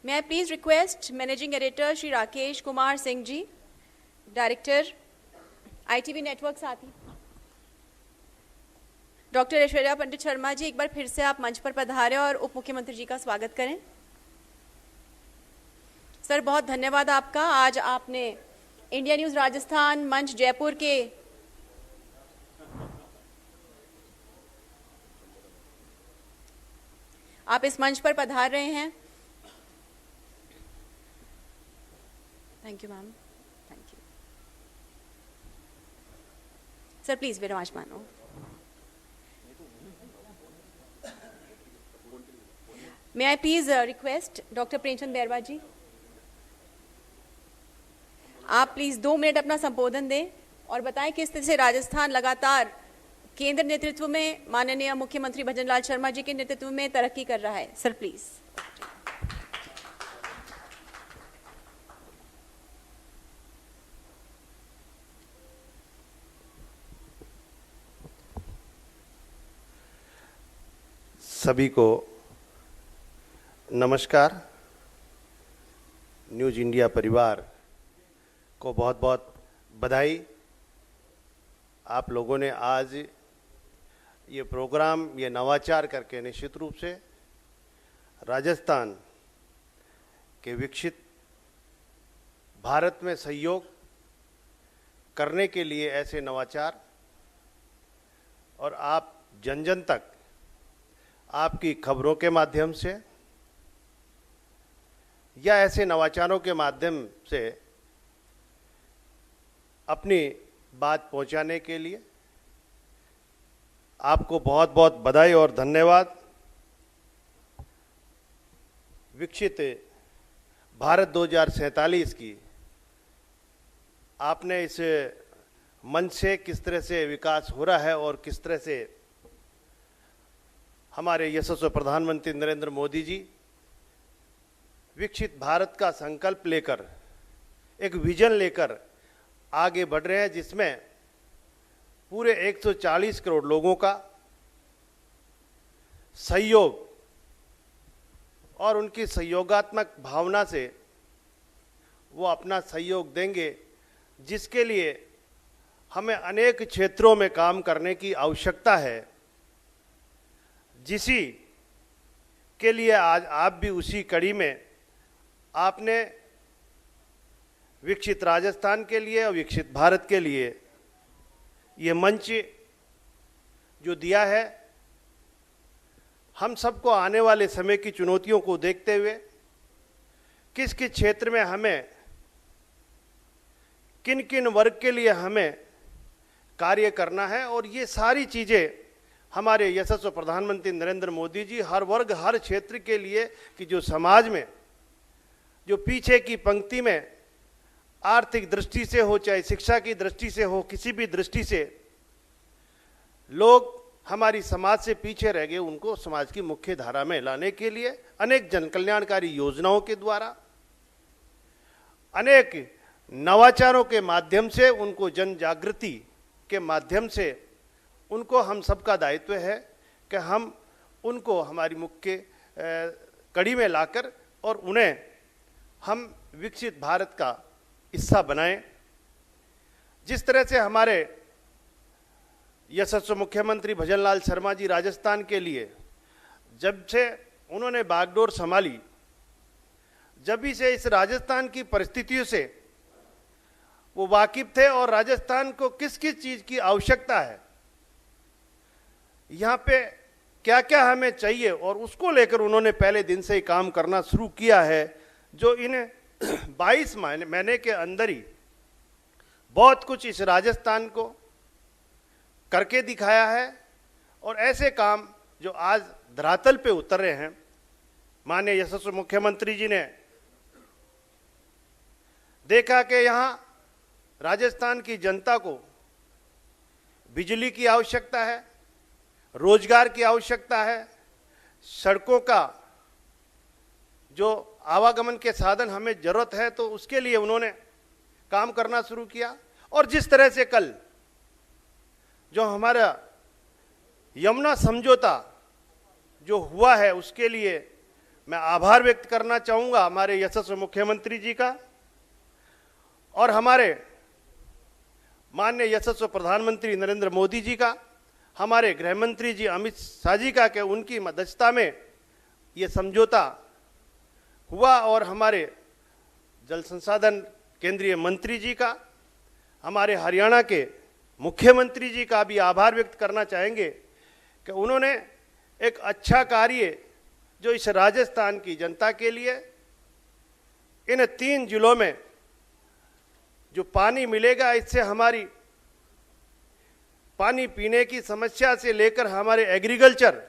May I please request Managing Editor Shri Rakesh Kumar Singh ji, Director ITV Network साथी, doctor Aishwarya Pandit Sharma ji, एक बार फिर से आप मंच पर पधारें और उप मुख्यमंत्री जी का स्वागत करें। सर, बहुत धन्यवाद आपका। आज आपने इंडिया न्यूज़ राजस्थान मंच जयपुर के आप इस मंच पर पधार रहे हैं। Thank you ma'am, thank you. Sir please विराजमान हो। May I please request doctor Premchand Bairwa ji, आप प्लीज 2 मिनट अपना संबोधन दें और बताएं किस तरह से राजस्थान लगातार केंद्र नेतृत्व में माननीय मुख्यमंत्री भजनलाल शर्मा जी के नेतृत्व में तरक्की कर रहा है। Sir please. सभी को नमस्कार। न्यूज़ इंडिया परिवार को बहुत बहुत बधाई। आप लोगों ने आज ये प्रोग्राम, ये नवाचार करके निश्चित रूप से राजस्थान के विकसित भारत में सहयोग करने के लिए ऐसे नवाचार और आप जन जन तक आपकी खबरों के माध्यम से या ऐसे नवाचारों के माध्यम से अपनी बात पहुंचाने के लिए आपको बहुत बहुत बधाई और धन्यवाद। विकसित भारत 2047 की आपने इस मंच से किस तरह से विकास हो रहा है और किस तरह से हमारे यशस्वी प्रधानमंत्री नरेंद्र मोदी जी विकसित भारत का संकल्प लेकर, एक विजन लेकर आगे बढ़ रहे हैं, जिसमें पूरे 140 करोड़ लोगों का सहयोग और उनकी सहयोगात्मक भावना से वो अपना सहयोग देंगे, जिसके लिए हमें अनेक क्षेत्रों में काम करने की आवश्यकता है, जिसी के लिए आज आप भी उसी कड़ी में आपने विकसित राजस्थान के लिए और विकसित भारत के लिए ये मंच जो दिया है। हम सबको आने वाले समय की चुनौतियों को देखते हुए किस किस क्षेत्र में हमें, किन किन वर्ग के लिए हमें कार्य करना है, और ये सारी चीज़ें हमारे यशस्वी प्रधानमंत्री नरेंद्र मोदी जी हर वर्ग, हर क्षेत्र के लिए, कि जो समाज में जो पीछे की पंक्ति में आर्थिक दृष्टि से हो, चाहे शिक्षा की दृष्टि से हो, किसी भी दृष्टि से लोग हमारी समाज से पीछे रह गए, उनको समाज की मुख्य धारा में लाने के लिए अनेक जन कल्याणकारी योजनाओं के द्वारा, अनेक नवाचारों के माध्यम से, उनको जन जागृति के माध्यम से, उनको हम सबका दायित्व है कि हम उनको हमारी मुख्य कड़ी में लाकर और उन्हें हम विकसित भारत का हिस्सा बनाएं। जिस तरह से हमारे यशस्वी मुख्यमंत्री भजनलाल शर्मा जी राजस्थान के लिए जब से उन्होंने बागडोर संभाली, जब भी से इस राजस्थान की परिस्थितियों से वो वाकिफ थे और राजस्थान को किस किस चीज़ की आवश्यकता है, यहाँ पे क्या क्या हमें चाहिए, और उसको लेकर उन्होंने पहले दिन से ही काम करना शुरू किया है, जो इन 22 महीने के अंदर ही बहुत कुछ इस राजस्थान को करके दिखाया है। और ऐसे काम जो आज धरातल पे उतर रहे हैं, माननीय यशस्वी मुख्यमंत्री जी ने देखा कि यहाँ राजस्थान की जनता को बिजली की आवश्यकता है, रोजगार की आवश्यकता है, सड़कों का जो आवागमन के साधन हमें जरूरत है, तो उसके लिए उन्होंने काम करना शुरू किया। और जिस तरह से कल जो हमारा यमुना समझौता जो हुआ है, उसके लिए मैं आभार व्यक्त करना चाहूँगा हमारे यशस्वी मुख्यमंत्री जी का और हमारे माननीय यशस्वी प्रधानमंत्री नरेंद्र मोदी जी का, हमारे गृह मंत्री जी अमित शाह जी का, कि उनकी मध्यस्थता में ये समझौता हुआ और हमारे जल संसाधन केंद्रीय मंत्री जी का, हमारे हरियाणा के मुख्यमंत्री जी का भी आभार व्यक्त करना चाहेंगे कि उन्होंने एक अच्छा कार्य जो इस राजस्थान की जनता के लिए इन 3 जिलों में जो पानी मिलेगा, इससे हमारी पानी पीने की समस्या से लेकर हमारे एग्रीकल्चर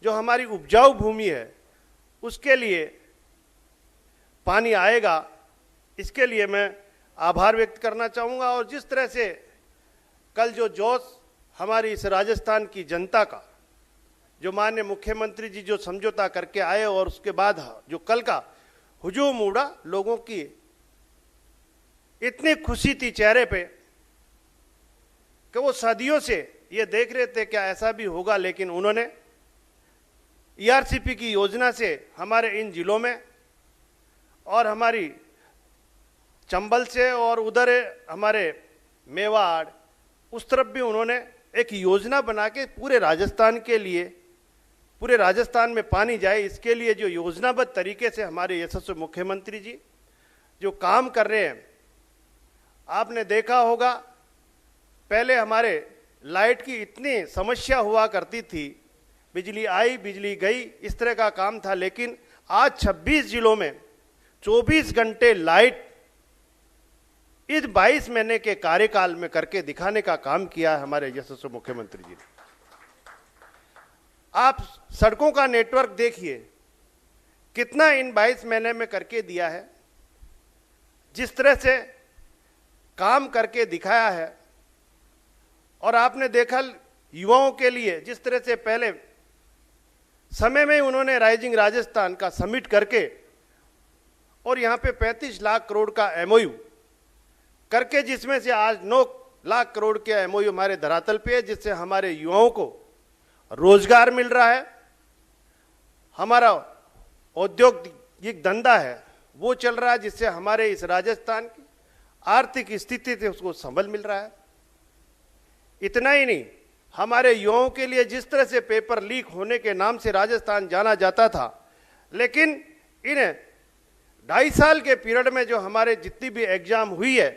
जो हमारी उपजाऊ भूमि है उसके लिए पानी आएगा, इसके लिए मैं आभार व्यक्त करना चाहूँगा। और जिस तरह से कल जो जोश हमारी इस राजस्थान की जनता का, जो माननीय मुख्यमंत्री जी जो समझौता करके आए और उसके बाद जो कल का हुजूम उड़ा, लोगों की इतनी खुशी थी चेहरे पे कि वो सदियों से ये देख रहे थे क्या ऐसा भी होगा, लेकिन उन्होंने ERCP की योजना से हमारे इन जिलों में और हमारी चंबल से और उधर हमारे मेवाड़ उस तरफ भी उन्होंने एक योजना बना के पूरे राजस्थान के लिए, पूरे राजस्थान में पानी जाए, इसके लिए जो योजनाबद्ध तरीके से हमारे यशस्वी मुख्यमंत्री जी जो काम कर रहे हैं। आपने देखा होगा पहले हमारे लाइट की इतनी समस्या हुआ करती थी, बिजली आई बिजली गई, इस तरह का काम था, लेकिन आज 26 जिलों में 24 घंटे लाइट इस 22 महीने के कार्यकाल में करके दिखाने का काम किया है हमारे यशस्वी मुख्यमंत्री जी ने। आप सड़कों का नेटवर्क देखिए कितना इन 22 महीने में करके दिया है, जिस तरह से काम करके दिखाया है। और आपने देखा युवाओं के लिए जिस तरह से पहले समय में उन्होंने राइजिंग राजस्थान का समिट करके और यहाँ पे 35 लाख करोड़ का MOU करके, जिसमें से आज 9 लाख करोड़ के MOU हमारे धरातल पे है, जिससे हमारे युवाओं को रोजगार मिल रहा है, हमारा औद्योगिक धंधा है वो चल रहा है, जिससे हमारे इस राजस्थान की आर्थिक स्थिति से उसको संबल मिल रहा है। इतना ही नहीं, हमारे युवाओं के लिए जिस तरह से पेपर लीक होने के नाम से राजस्थान जाना जाता था, लेकिन इन 2.5 साल के पीरियड में जो हमारे जितनी भी एग्जाम हुई है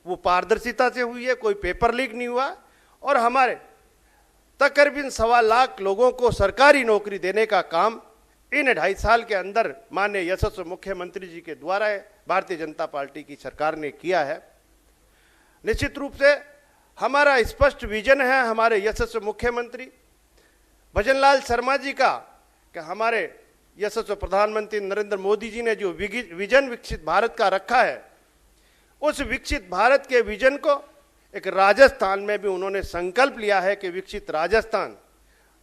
वो पारदर्शिता से हुई है, कोई पेपर लीक नहीं हुआ और हमारे तकरीबन 1.25 लाख लोगों को सरकारी नौकरी देने का काम इन 2.5 साल के अंदर माननीय यशस्वी मुख्यमंत्री जी के द्वारा भारतीय जनता पार्टी की सरकार ने किया है। निश्चित रूप से हमारा स्पष्ट विजन है हमारे यशस्वी मुख्यमंत्री भजनलाल शर्मा जी का कि हमारे यशस्वी प्रधानमंत्री नरेंद्र मोदी जी ने जो विजन विकसित भारत का रखा है, उस विकसित भारत के विजन को एक राजस्थान में भी उन्होंने संकल्प लिया है कि विकसित राजस्थान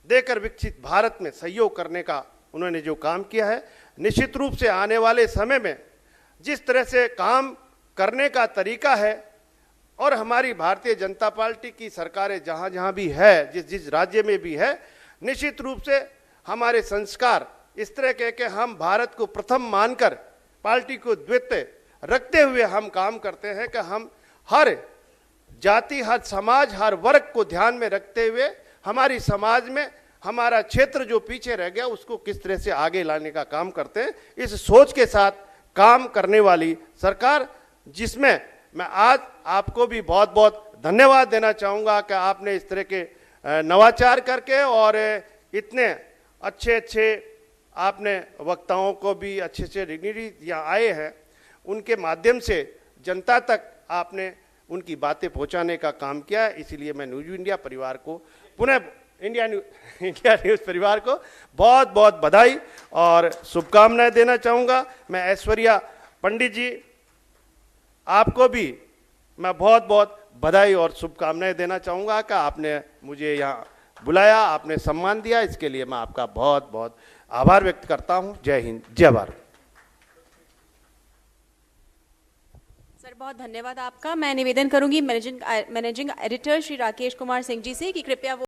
देकर विकसित भारत में सहयोग करने का उन्होंने जो काम किया है। निश्चित रूप से आने वाले समय में जिस तरह से काम करने का तरीका है और हमारी भारतीय जनता पार्टी की सरकारें जहाँ जहाँ भी है, जिस जिस राज्य में भी है, निश्चित रूप से हमारे संस्कार इस तरह के कि हम भारत को प्रथम मानकर पार्टी को द्वितीय रखते हुए हम काम करते हैं कि हम हर जाति, हर समाज, हर वर्ग को ध्यान में रखते हुए हमारी समाज में हमारा क्षेत्र जो पीछे रह गया उसको किस तरह से आगे लाने का काम करते हैं। इस सोच के साथ काम करने वाली सरकार, जिसमें मैं आज आपको भी बहुत बहुत धन्यवाद देना चाहूँगा कि आपने इस तरह के नवाचार करके और इतने अच्छे अच्छे आपने वक्ताओं को भी अच्छे अच्छे डिग्निटी यहाँ आए हैं, उनके माध्यम से जनता तक आपने उनकी बातें पहुंचाने का काम किया। इसीलिए मैं न्यूज इंडिया परिवार को पुनः इंडिया न्यूज़ परिवार को बहुत बहुत बधाई और शुभकामनाएं देना चाहूँगा। मैं ऐश्वर्या पंडित जी, आपको भी मैं बहुत बहुत बधाई और शुभकामनाएं देना चाहूँगा कि आपने मुझे यहाँ बुलाया, आपने सम्मान दिया, इसके लिए मैं आपका बहुत बहुत आभार व्यक्त करता हूँ। जय हिंद, जय भारत। सर बहुत धन्यवाद आपका। मैं निवेदन करूंगी मैनेजिंग एडिटर श्री राकेश कुमार सिंह जी से कि कृपया वो